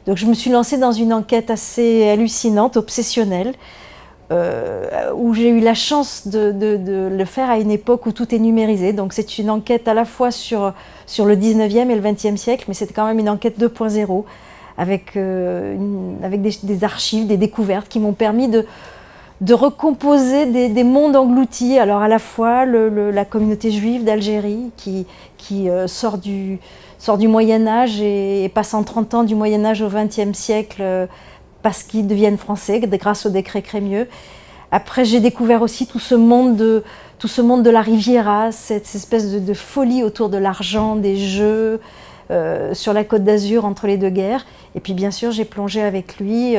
Donc je me suis lancée dans une enquête assez hallucinante, obsessionnelle, où j'ai eu la chance de le faire à une époque où tout est numérisé. Donc c'est une enquête à la fois sur le 19e et le 20e siècle, mais c'est quand même une enquête 2.0, avec des archives, des découvertes qui m'ont permis de recomposer des mondes engloutis. Alors à la fois la communauté juive d'Algérie qui sort du Moyen-Âge et passe en 30 ans du Moyen-Âge au XXe siècle parce qu'ils deviennent français grâce au décret Crémieux. Après j'ai découvert aussi tout ce monde de la Riviera, cette espèce de folie autour de l'argent, des jeux, sur la Côte d'Azur entre les deux guerres. Et puis bien sûr j'ai plongé avec lui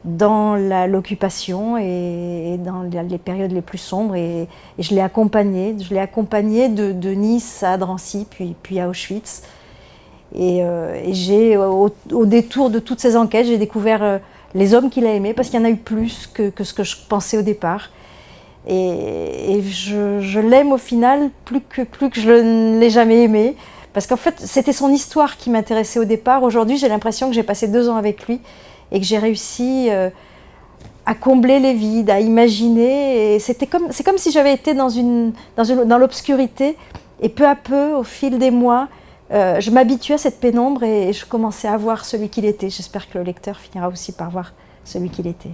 dans l'occupation et dans les périodes les plus sombres, et je l'ai accompagné de Nice à Drancy puis à Auschwitz. Et j'ai, au détour de toutes ces enquêtes, j'ai découvert les hommes qu'il a aimés, parce qu'il y en a eu plus que ce que je pensais au départ. Et je l'aime au final plus que je ne l'ai jamais aimé, parce qu'en fait c'était son histoire qui m'intéressait au départ. Aujourd'hui j'ai l'impression que j'ai passé 2 ans avec lui et que j'ai réussi à combler les vides, à imaginer. Et c'est comme si j'avais été dans l'obscurité, et peu à peu, au fil des mois, je m'habituais à cette pénombre et je commençais à voir celui qu'il était. J'espère que le lecteur finira aussi par voir celui qu'il était.